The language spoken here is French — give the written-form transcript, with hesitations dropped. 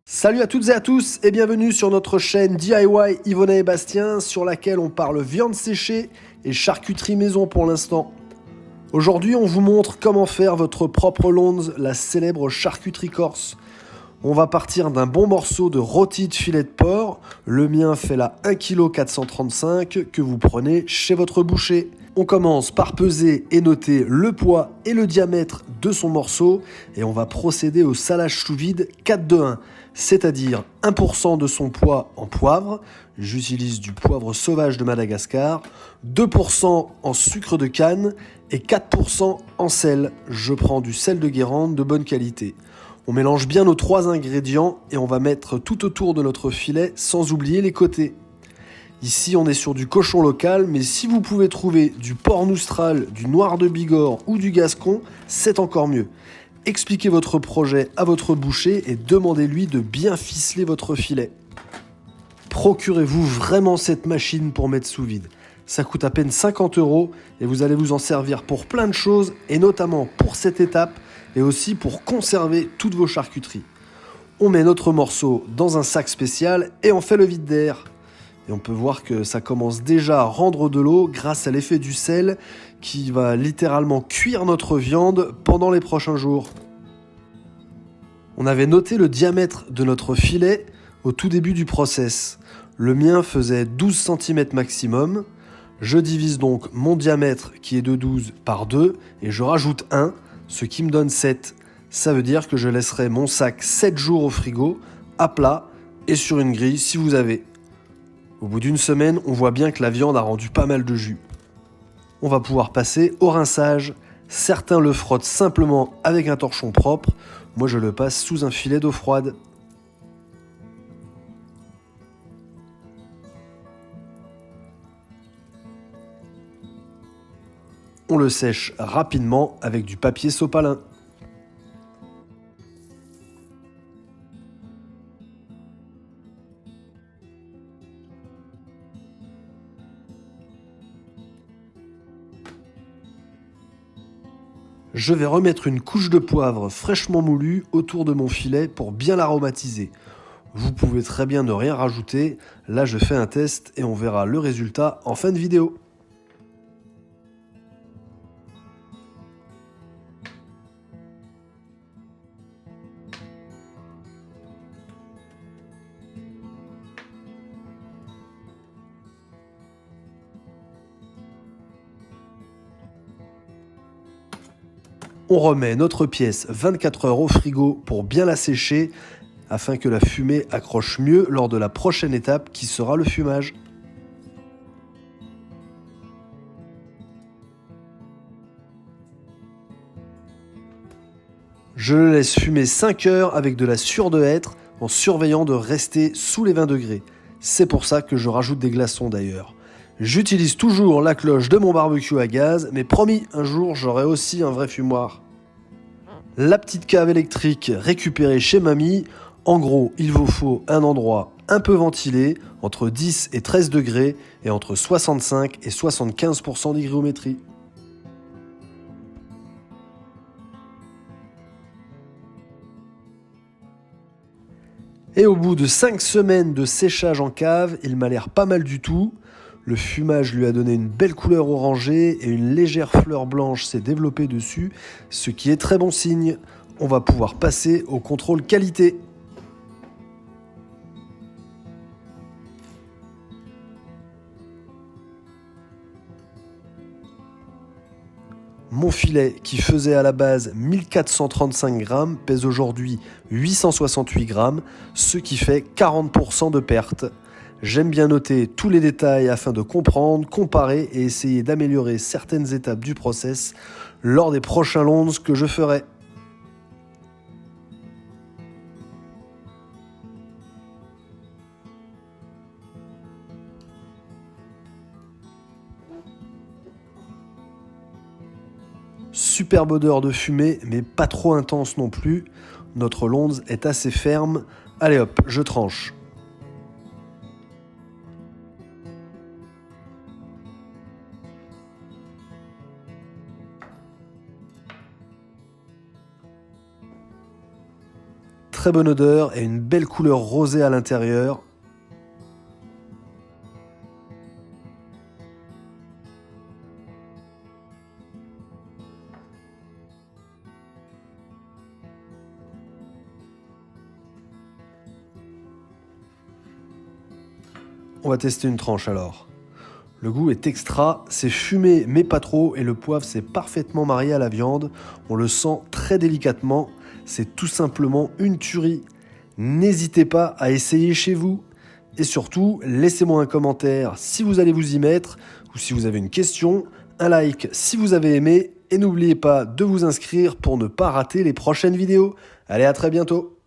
Salut à toutes et à tous et bienvenue sur notre chaîne DIY Yvonnet et Bastien sur laquelle on parle viande séchée et charcuterie maison pour l'instant. Aujourd'hui on vous montre comment faire votre propre Lonz, la célèbre charcuterie corse. On va partir d'un bon morceau de rôti de filet de porc, le mien fait la 1,435 kg que vous prenez chez votre boucher. On commence par peser et noter le poids et le diamètre de son morceau et on va procéder au salage sous vide 4-2-1, c'est-à-dire 1% de son poids en poivre, j'utilise du poivre sauvage de Madagascar, 2% en sucre de canne et 4% en sel, je prends du sel de Guérande de bonne qualité. On mélange bien nos trois ingrédients et on va mettre tout autour de notre filet sans oublier les côtés. Ici on est sur du cochon local, mais si vous pouvez trouver du porc noustral, du noir de Bigorre ou du gascon, c'est encore mieux. Expliquez votre projet à votre boucher et demandez-lui de bien ficeler votre filet. Procurez-vous vraiment cette machine pour mettre sous vide. Ça coûte à peine 50 € et vous allez vous en servir pour plein de choses et notamment pour cette étape et aussi pour conserver toutes vos charcuteries. On met notre morceau dans un sac spécial et on fait le vide d'air. Et on peut voir que ça commence déjà à rendre de l'eau grâce à l'effet du sel qui va littéralement cuire notre viande pendant les prochains jours. On avait noté le diamètre de notre filet au tout début du process. Le mien faisait 12 cm maximum. Je divise donc mon diamètre qui est de 12 par 2 et je rajoute 1, ce qui me donne 7. Ça veut dire que je laisserai mon sac 7 jours au frigo, à plat et sur une grille si vous avez. Au bout d'une semaine, on voit bien que la viande a rendu pas mal de jus. On va pouvoir passer au rinçage. Certains le frottent simplement avec un torchon propre. Moi, je le passe sous un filet d'eau froide. On le sèche rapidement avec du papier sopalin. Je vais remettre une couche de poivre fraîchement moulu autour de mon filet pour bien l'aromatiser. Vous pouvez très bien ne rien rajouter, là je fais un test et on verra le résultat en fin de vidéo. On remet notre pièce 24 heures au frigo pour bien la sécher afin que la fumée accroche mieux lors de la prochaine étape qui sera le fumage. Je le laisse fumer 5 heures avec de la sûre de hêtre en surveillant de rester sous les 20 degrés. C'est pour ça que je rajoute des glaçons d'ailleurs. J'utilise toujours la cloche de mon barbecue à gaz, mais promis, un jour j'aurai aussi un vrai fumoir. La petite cave électrique récupérée chez mamie. En gros, il vous faut un endroit un peu ventilé, entre 10 et 13 degrés et entre 65 et 75% d'hygrométrie. Et au bout de 5 semaines de séchage en cave, il m'a l'air pas mal du tout. Le fumage lui a donné une belle couleur orangée et une légère fleur blanche s'est développée dessus, ce qui est très bon signe. On va pouvoir passer au contrôle qualité. Mon filet, qui faisait à la base 1435 grammes, pèse aujourd'hui 868 grammes, ce qui fait 40% de perte. J'aime bien noter tous les détails afin de comprendre, comparer et essayer d'améliorer certaines étapes du process lors des prochains Lonz que je ferai. Superbe odeur de fumée, mais pas trop intense non plus. Notre Lonz est assez ferme. Allez hop, je tranche. très bonne odeur et une belle couleur rosée à l'intérieur. On va tester une tranche alors. Le goût est extra, c'est fumé mais pas trop et le poivre s'est parfaitement marié à la viande. On le sent très délicatement, c'est tout simplement une tuerie. N'hésitez pas à essayer chez vous. Et surtout, laissez-moi un commentaire si vous allez vous y mettre ou si vous avez une question, un like si vous avez aimé et n'oubliez pas de vous inscrire pour ne pas rater les prochaines vidéos. Allez, à très bientôt!